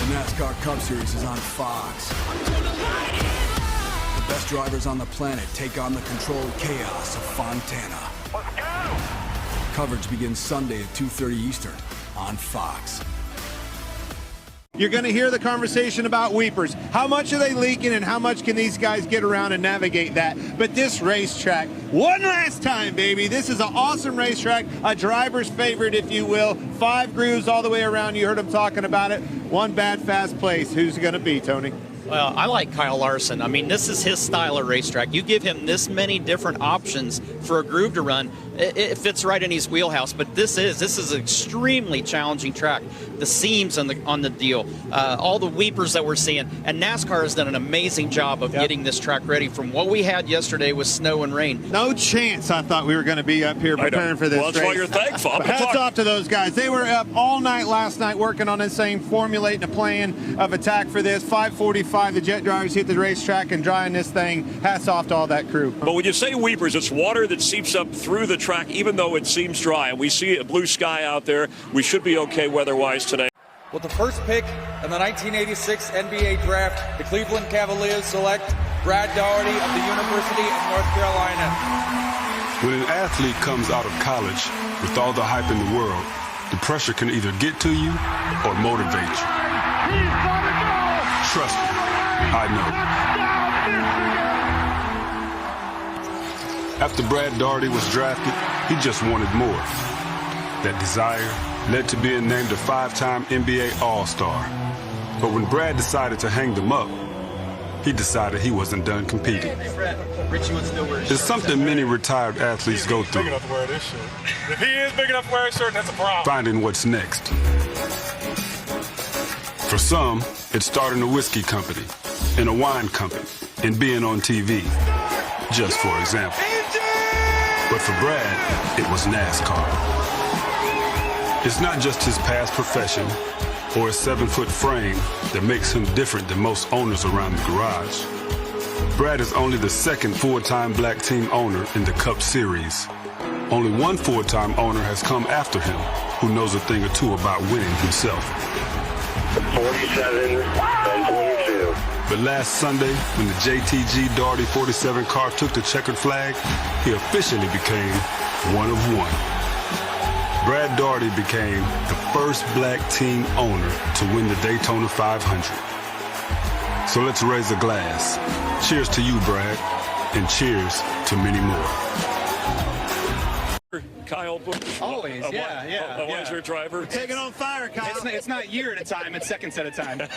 NASCAR Cup Series is on Fox. The best drivers on the planet take on the controlled chaos of Fontana. Let's go! Coverage begins Sunday at 2:30 Eastern on Fox. You're going to hear the conversation about weepers. How much are they leaking and how much can these guys get around and navigate that? But this racetrack, one last time, baby. This is an awesome racetrack, a driver's favorite, if you will. 5 grooves all the way around. You heard them talking about it. One bad, fast place. Who's it going to be, Tony? Well, I like Kyle Larson. I mean, this is his style of racetrack. You give him this many different options for a groove to run, it fits right in his wheelhouse. But this is an extremely challenging track. The seams on the deal, all the weepers that we're seeing, and NASCAR has done an amazing job of getting this track ready from what we had yesterday with snow and rain. No chance I thought we were going to be up here preparing for this race. That's why you're thankful. Hats off to those guys. They were up all night last night working on this thing, formulating a plan of attack for this. 5:45. The jet drivers hit the racetrack and drying this thing. Hats off to all that crew. But when you say weepers, it's water that seeps up through the track, even though it seems dry. And we see a blue sky out there. We should be okay weather-wise today. With the first pick in the 1986 NBA draft, the Cleveland Cavaliers select Brad Daugherty of the University of North Carolina. When an athlete comes out of college with all the hype in the world, the pressure can either get to you or motivate you. Trust me, I know. After Brad Daugherty was drafted, he just wanted more. That desire led to being named a 5-time NBA All-Star. But when Brad decided to hang them up, he decided he wasn't done competing. It's something many retired athletes go through. If he is big enough to wear a shirt, that's a problem. Finding what's next. For some, it's starting a whiskey company, and a wine company, and being on TV, just for example. But for Brad, it was NASCAR. It's not just his past profession or his 7-foot frame that makes him different than most owners around the garage. Brad is only the second full-time black team owner in the Cup Series. Only one full-time owner has come after him who knows a thing or two about winning himself. 47 and 22. But last Sunday, when the JTG Daugherty 47 car took the checkered flag, he officially became one of one. Brad Daugherty became the first black team owner to win the Daytona 500. So let's raise a glass. Cheers to you, Brad, and cheers to many more. Kyle Busch. Always, yeah. A wiser driver. Taking on fire, Kyle. It's not year at a time, it's seconds at a time. All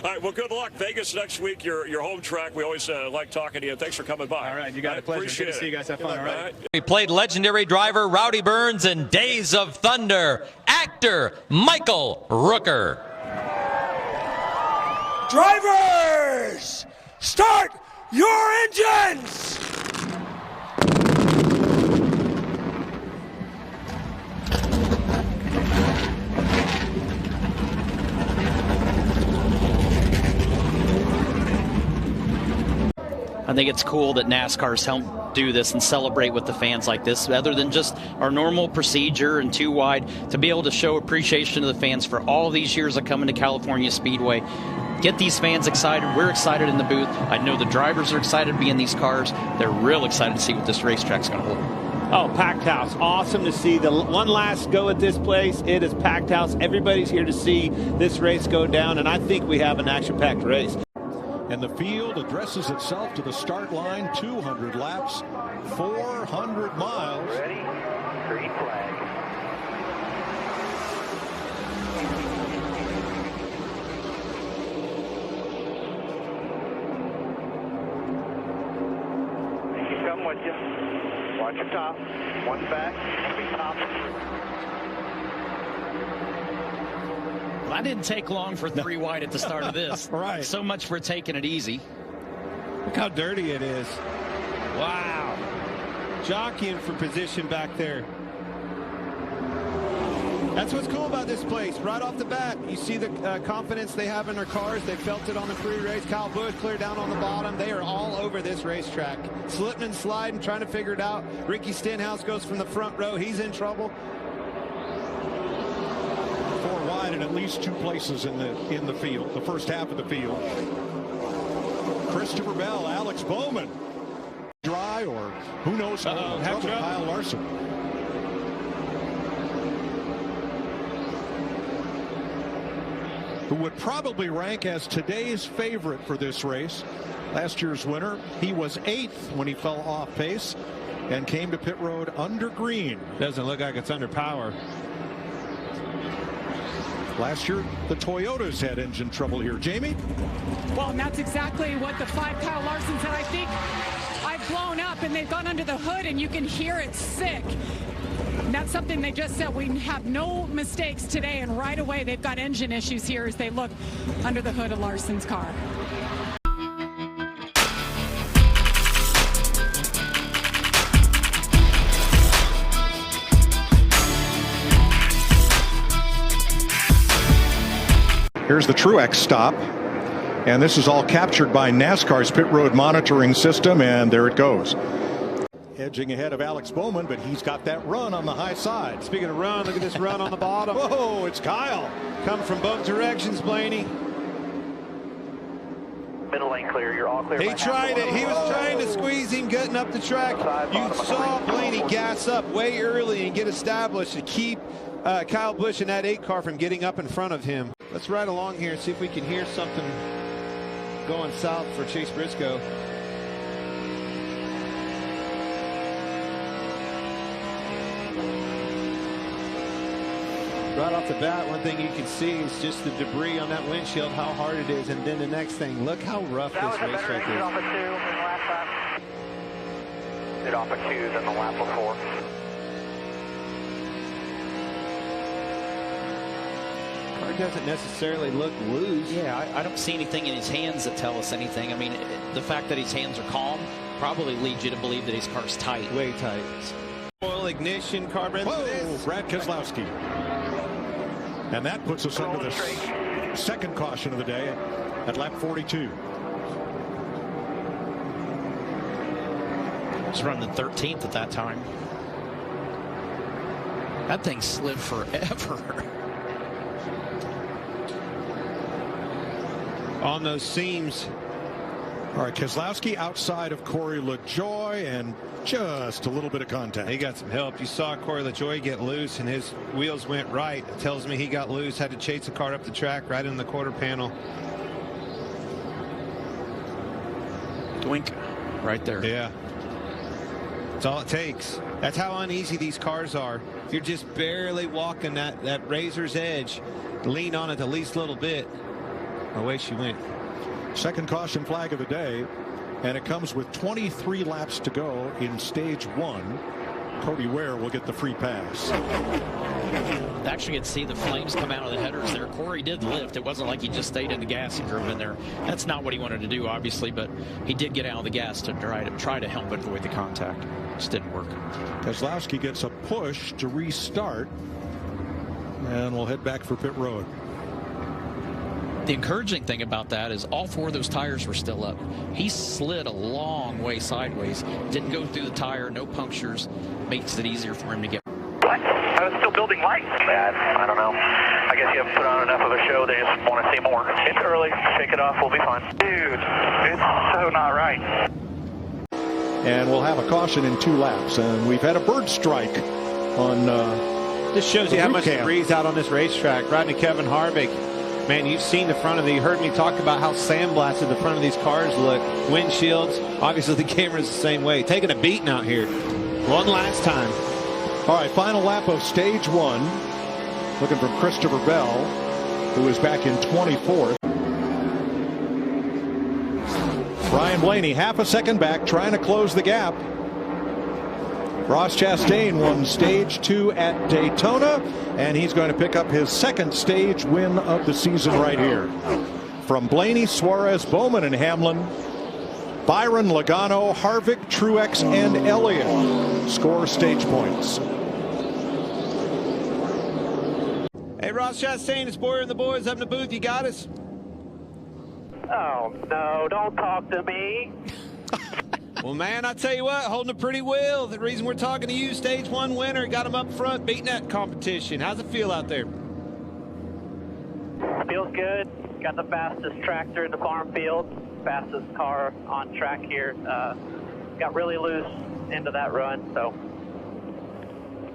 right, well, good luck. Vegas next week, your home track. We always like talking to you. Thanks for coming by. All right, you got a pleasure. Appreciate Good to see you guys. Have fun, all right? We played legendary driver Rowdy Burns in Days of Thunder, actor Michael Rooker. Drivers, start your engines! I think it's cool that NASCAR's helped do this and celebrate with the fans like this, other than just our normal procedure and 2 wide, to be able to show appreciation to the fans for all these years of coming to California Speedway. Get these fans excited. We're excited in the booth. I know the drivers are excited to be in these cars. They're real excited to see what this racetrack's going to hold. Oh, packed house. Awesome to see the one last go at this place. It is packed house. Everybody's here to see this race go down, and I think we have an action-packed race. And the field addresses itself to the start line. 200 laps, 400 miles. Ready? Green flag. Come with you. Watch your top. One back. Top. Well, that didn't take long for 3 wide at the start of this. Right. So much for taking it easy. Look how dirty it is. Wow. Jockeying for position back there. That's what's cool about this place. Right off the bat, you see the confidence they have in their cars. They felt it on the pre-race. Kyle Busch clear down on the bottom. They are all over this racetrack. Slipping and sliding, trying to figure it out. Ricky Stenhouse goes from the front row. He's in trouble. 4 wide in at least 2 places in the field, the first half of the field. Christopher Bell, Alex Bowman. Dry, or who knows, Kyle Larson. Who would probably rank as today's favorite for this race. Last year's winner, he was 8th when he fell off pace and came to pit road under green. Doesn't look like it's under power. Last year, the Toyotas had engine trouble here. Jamie? Well, and that's exactly what the 5 Kyle Larson said. I think I've blown up and they've gone under the hood and you can hear it sick. And that's something they just said. We have no mistakes today, and right away they've got engine issues here as they look under the hood of Larson's car. Here's the Truex stop, and this is all captured by NASCAR's pit road monitoring system, and there it goes. Edging ahead of Alex Bowman, but he's got that run on the high side. Speaking of run, look at this run on the bottom. Whoa, it's Kyle. Come from both directions, Blaney. Middle lane clear, you're all clear. He tried it. He was trying to squeeze him, getting up the track. You saw Blaney gas up way early and get established to keep Kyle Busch in that 8 car from getting up in front of him. Let's ride along here and see if we can hear something going south for Chase Briscoe. Right off the bat, one thing you can see is just the debris on that windshield, how hard it is, and then the next thing, look how rough this racetrack is. Off of 2 in the last lap. Did off of 2 than the lap before. Car doesn't necessarily look loose. Yeah, I don't see anything in his hands that tell us anything. I mean, the fact that his hands are calm probably leads you to believe that his car's tight. Way tight. Oil, ignition, carburetor. Whoa, Brad Keselowski. And that puts us under the second caution of the day at lap 42. He's running 13th at that time. That thing slid forever. On those seams. All right, Keselowski outside of Corey LaJoie and just a little bit of contact. He got some help. You saw Corey LaJoie get loose and his wheels went right. It tells me he got loose, had to chase the car up the track right in the quarter panel. Doink. Right there. Yeah. That's all it takes. That's how uneasy these cars are. If you're just barely walking that razor's edge, lean on it the least little bit. Away she went. Second caution flag of the day, and it comes with 23 laps to go in stage 1. Cody Ware will get the free pass. Actually, you can see the flames come out of the headers there. Corey did lift. It wasn't like he just stayed in the gas and drove in there. That's not what he wanted to do, obviously, but he did get out of the gas to try to help avoid the contact. Just didn't work. Keselowski gets a push to restart, and we'll head back for pit road. The encouraging thing about that is all 4 of those tires were still up. He slid a long way sideways. Didn't go through the tire, no punctures. Makes it easier for him to get. What? I was still building lights. Bad. I don't know. I guess you haven't put on enough of a show. They just want to see more. It's early. Shake it off. We'll be fine. Dude, it's so not right. And we'll have a caution in 2 laps. And we've had a bird strike on this shows you how much debris is out on this racetrack. Rodney Kevin Harvick. Man, you've seen the front of you heard me talk about how sandblasted the front of these cars look. Windshields, obviously the camera's the same way. Taking a beating out here. One last time. All right, final lap of stage 1. Looking for Christopher Bell, who is back in 24th. Ryan Blaney, half a second back, trying to close the gap. Ross Chastain won stage 2 at Daytona, and he's going to pick up his second stage win of the season right here. From Blaney, Suarez, Bowman, and Hamlin, Byron, Logano, Harvick, Truex, and Elliott score stage points. Hey, Ross Chastain, it's Boyer and the boys up in the booth. You got us? Oh, no, don't talk to me. Well, man, I tell you what, holding it pretty well. The reason we're talking to you, stage 1 winner, got him up front, beating that competition. How's it feel out there? Feels good. Got the fastest tractor in the farm field. Fastest car on track here. Got really loose into that run, so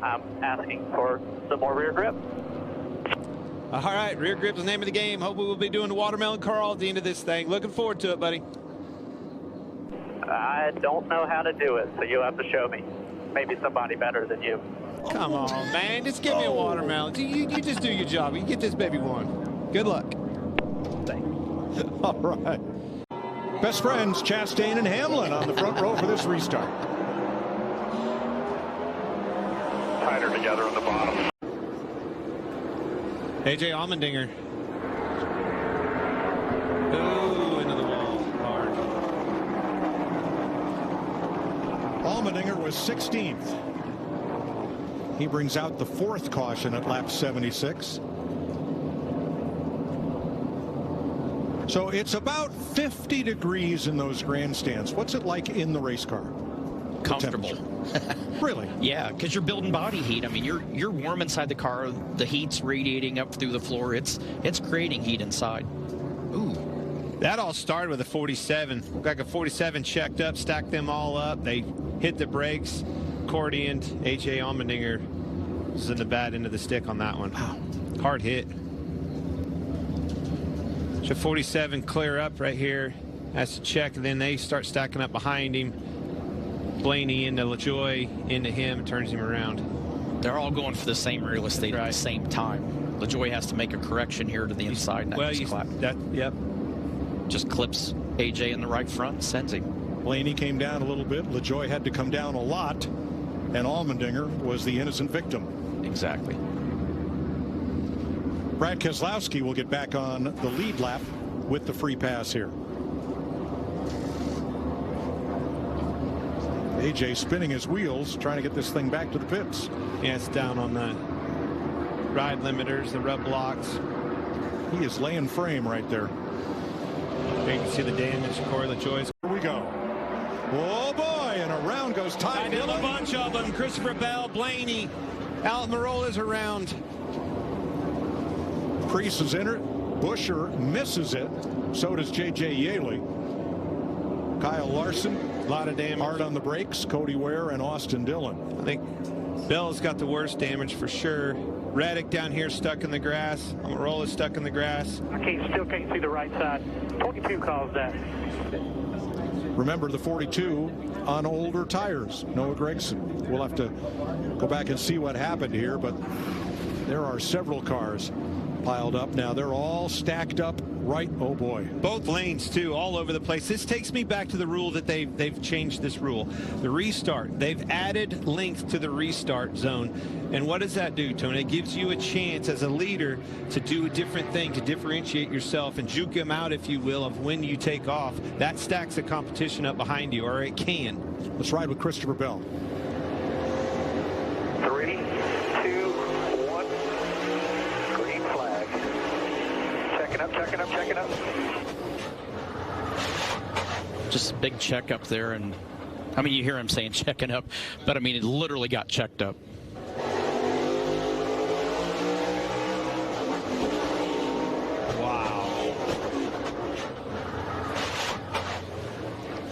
I'm asking for some more rear grip. All right, rear grip's the name of the game. Hope we will be doing the watermelon crawl at the end of this thing. Looking forward to it, buddy. I don't know how to do it, so you'll have to show me. Maybe somebody better than you. Come on, man. Just give me a watermelon. You just do your job. You get this baby one. Good luck. Thanks. All right. Best friends, Chastain and Hamlin on the front row for this restart. Tighter together on the bottom. AJ Allmendinger. Ooh, into the wall. Hard. Allmendinger was 16th. He brings out the 4th caution at lap 76. So it's about 50 degrees in those grandstands. What's it like in the race car? Comfortable. Really? Yeah, because you're building body heat. I mean, you're warm inside the car. The heat's radiating up through the floor. It's creating heat inside. Ooh. That all started with a 47. Looked like a 47 checked up, stacked them all up. They hit the brakes, accordioned. AJ Allmendinger was in the bad end of the stick on that one. Wow. Hard hit. So 47 clear up right here. Has to check, and then they start stacking up behind him. Blaney into LaJoy, into him, turns him around. They're all going for the same real estate at the same time. LaJoy has to make a correction here to the inside. And Yep. Just clips AJ in the right front and sends him. Blaney came down a little bit. LaJoy had to come down a lot. And Allmendinger was the innocent victim. Exactly. Brad Keselowski will get back on the lead lap with the free pass here. AJ spinning his wheels, trying to get this thing back to the pits. Yeah, it's down on the ride limiters, the rub blocks. He is laying frame right there. There you can see the damage. Corey LaJoy's. Here we go. Oh boy, and around goes Ty Dillon. A bunch of them. Christopher Bell, Blaney, Almirola is around. Priest is in it. Buescher misses it. So does J.J. Yaley. Kyle Larson. A lot of damage. Hard on the brakes. Cody Ware and Austin Dillon. I think Bell's got the worst damage for sure. Reddick down here stuck in the grass. Almirola's stuck in the grass. I still can't see the right side. 22 caused that. Remember the 42 on older tires. Noah Gragson. We'll have to go back and see what happened here, but there are several cars piled up. Now they're all stacked up right. Oh boy. Both lanes too, all over the place. This takes me back to the rule that they've changed this rule. The restart. They've added length to the restart zone. And what does that do, Tony? It gives you a chance as a leader to do a different thing, to differentiate yourself and juke them out, if you will, of when you take off. That stacks the competition up behind you, or it can. Let's ride with Christopher Bell. 3, 2, 1. Green flag. Checking up, checking up, checking up. Just a big check up there, and I mean, you hear him saying checking up, but I mean, it literally got checked up.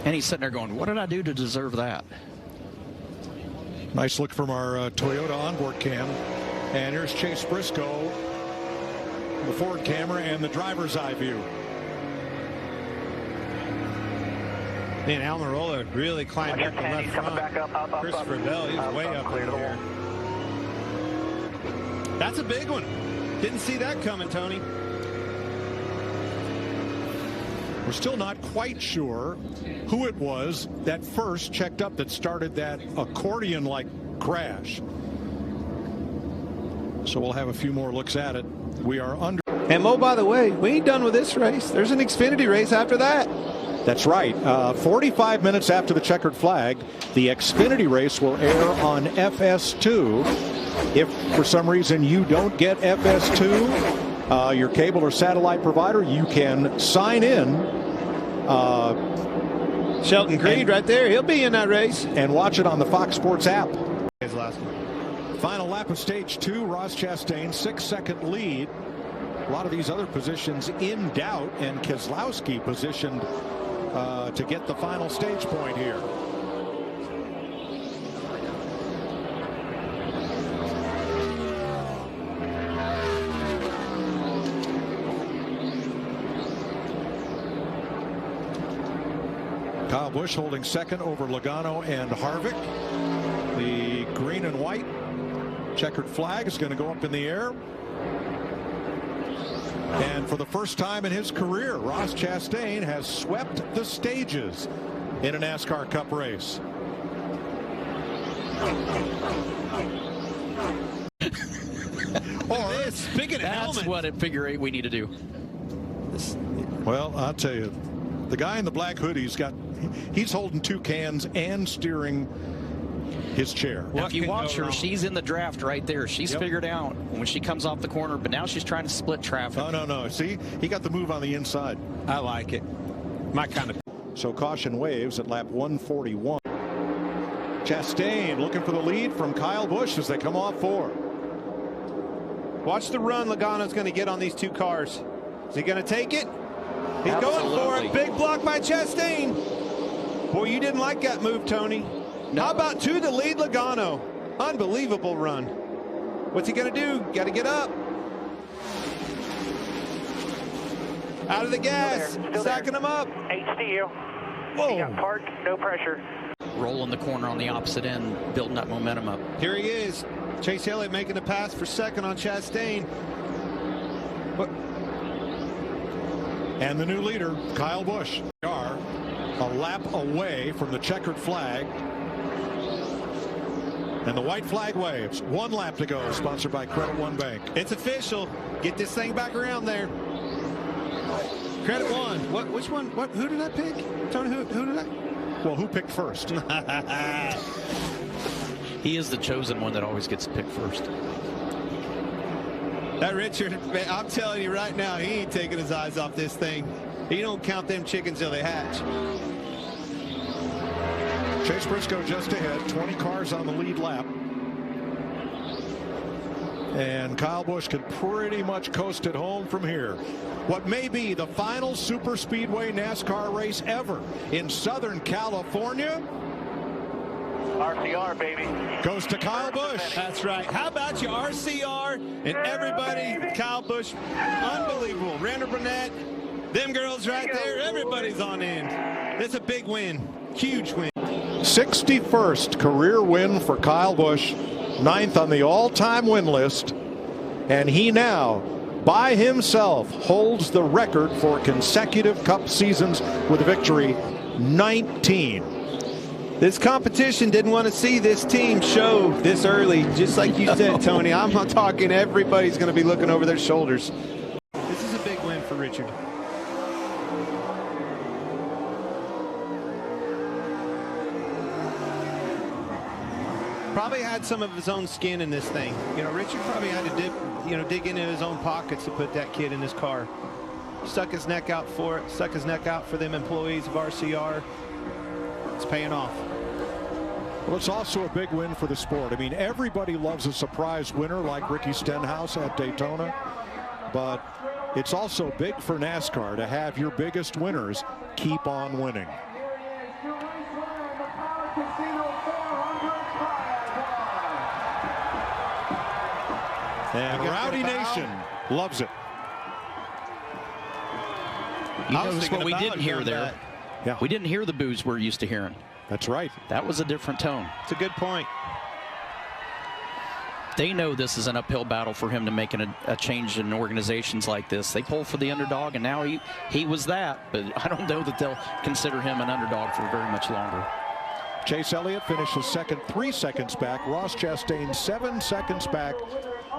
And he's sitting there going, what did I do to deserve that? Nice look from our Toyota onboard cam. And here's Chase Briscoe, the forward camera, and the driver's eye view. Man, Almirola really climbed up the left front. Up, Christopher Bell, he's way up in there. That's a big one. Didn't see that coming, Tony. We're still not quite sure who it was that first checked up that started that accordion-like crash. So we'll have a few more looks at it. We are under. And oh, by the way, we ain't done with this race. There's an Xfinity race after that. That's right. 45 minutes after the checkered flag, the Xfinity race will air on FS2. If for some reason you don't get FS2, your cable or satellite provider, you can sign in. Shelton Creed right there. He'll be in that race. And watch it on the Fox Sports app. His last one. Final lap of stage 2. Ross Chastain, 6-second lead. A lot of these other positions in doubt, and Keselowski positioned to get the final stage point here. Kyle Busch holding second over Logano and Harvick. The green and white checkered flag is going to go up in the air. And for the first time in his career, Ross Chastain has swept the stages in a NASCAR Cup race. Or speaking of that's what at figure 8 we need to do. Well, I'll tell you, the guy in the black hoodie he's holding 2 cans and steering his chair. Now, if you watch her, she's in the draft right there. She's Yep. figured out when she comes off the corner, but now she's trying to split traffic. No. See, he got the move on the inside. I like it. My kind of. So caution waves at lap 141. Chastain looking for the lead from Kyle Busch as they come off 4. Watch the run Logano's going to get on these 2 cars. Is he going to take it? He's going for it. Big block by Chastain. Boy, you didn't like that move, Tony. No. How about to the lead Logano? Unbelievable run. What's he going to do? Got to get up. Out of the gas. Stacking him up. HDU. Whoa. He got parked, no pressure. Rolling the corner on the opposite end, building that momentum up. Here he is. Chase Elliott making the pass for second on Chastain. What? And the new leader, Kyle Busch, are a lap away from the checkered flag. And the white flag waves. 1 lap to go, sponsored by Credit One Bank. It's official. Get this thing back around there. Credit One. Which one? Who did I pick? Tony, who did I? Well, who picked first? He is the chosen one that always gets picked first. That Richard, man, I'm telling you right now, he ain't taking his eyes off this thing. He don't count them chickens till they hatch. Chase Briscoe just ahead, 20 cars on the lead lap. And Kyle Busch can pretty much coast it home from here. What may be the final super speedway NASCAR race ever in Southern California. RCR, baby. Goes to Kyle Busch. That's right. How about you, RCR and everybody? Kyle Busch, unbelievable. Randall Burnett, them girls right there. Everybody's on end. It's a big win, huge win. 61st career win for Kyle Busch, 9th on the all-time win list, and he now, by himself, holds the record for consecutive Cup seasons with a victory, 19. This competition didn't want to see this team show this early, just like you said, Tony. I'm not talking everybody's going to be looking over their shoulders. This is a big win for Richard. Probably had some of his own skin in this thing. You know, Richard probably had to dig into his own pockets to put that kid in his car. Stuck his neck out for it, stuck his neck out for them employees of RCR. It's paying off. Well, it's also a big win for the sport. I mean, everybody loves a surprise winner like Ricky Stenhouse at Daytona, but it's also big for NASCAR to have your biggest winners keep on winning. And Rowdy Nation loves it. You notice what we didn't hear there. Yeah. We didn't hear the boos we're used to hearing. That's right. That was a different tone. It's a good point. They know this is an uphill battle for him to make a change in organizations like this. They pull for the underdog, and now he was that. But I don't know that they'll consider him an underdog for very much longer. Chase Elliott finishes second, 3 seconds back. Ross Chastain 7 seconds back.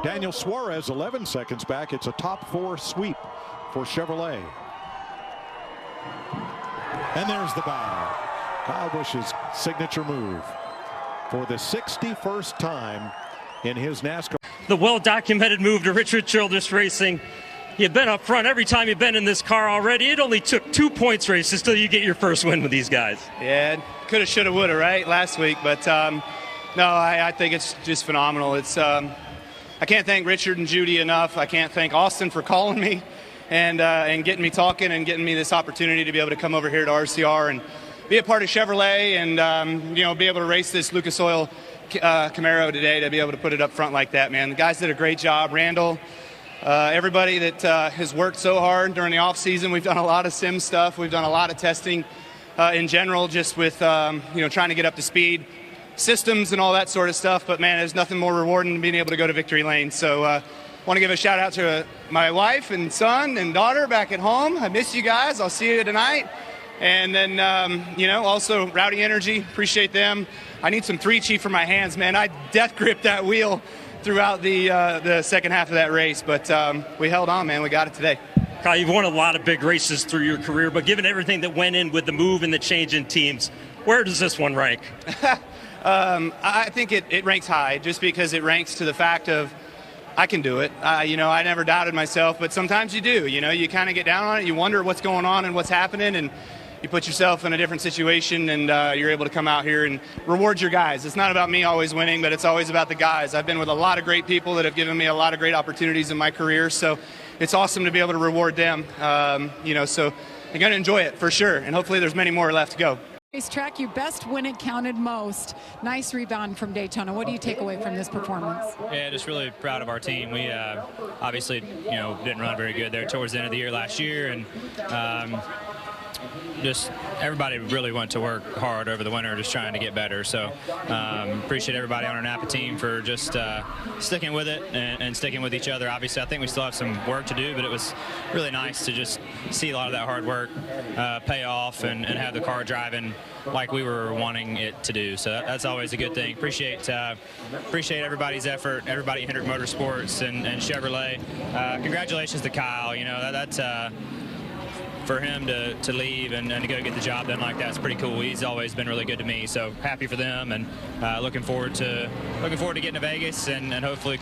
Daniel Suarez 11 seconds back. It's a top 4 sweep for Chevrolet. And there's the bow. Kyle Busch's signature move for the 61st time in his NASCAR. The well-documented move to Richard Childress Racing. You've been up front every time you've been in this car already. It only took 2 points races till you get your first win with these guys. Yeah, coulda, shoulda, woulda, right, last week. But no, I think it's just phenomenal. It's I can't thank Richard and Judy enough. I can't thank Austin for calling me and getting me talking and getting me this opportunity to be able to come over here to RCR and be a part of Chevrolet and, be able to race this Lucas Oil Camaro today, to be able to put it up front like that, man. The guys did a great job. Randall, everybody that has worked so hard during the off season. We've done a lot of sim stuff. We've done a lot of testing in general, just with, trying to get up to speed, systems and all that sort of stuff. But man, there's nothing more rewarding than being able to go to victory lane. So want to give a shout out to my wife and son and daughter back at home. I miss you guys. I'll see you tonight. And then, also Rowdy Energy, appreciate them. I need some 3-Chief for my hands, man. I death gripped that wheel throughout the second half of that race, but we held on, man. We got it today. Kyle, you've won a lot of big races through your career, but given everything that went in with the move and the change in teams, where does this one rank? I think it ranks high, just because it ranks to the fact of I can do it. I never doubted myself, but sometimes you do. You kind of get down on it. You wonder what's going on and what's happening, and you put yourself in a different situation, and you're able to come out here and reward your guys. It's not about me always winning, but it's always about the guys. I've been with a lot of great people that have given me a lot of great opportunities in my career, so it's awesome to be able to reward them. So I'm going to enjoy it for sure, and hopefully there's many more left to go. Racetrack, you best when it counted most. Nice rebound from Daytona. What do you take away from this performance? Yeah, just really proud of our team. We obviously, didn't run very good there towards the end of the year last year, and just everybody really went to work hard over the winter, just trying to get better. So appreciate everybody on our Napa team for just sticking with it and sticking with each other. Obviously, I think we still have some work to do, but it was really nice to just see a lot of that hard work pay off and have the car driving like we were wanting it to do. So that's always a good thing. Appreciate everybody's effort, everybody at Hendrick Motorsports and Chevrolet. Congratulations to Kyle. That's for him to leave and to go get the job done like that is pretty cool. He's always been really good to me, so happy for them, and looking forward to getting to Vegas and hopefully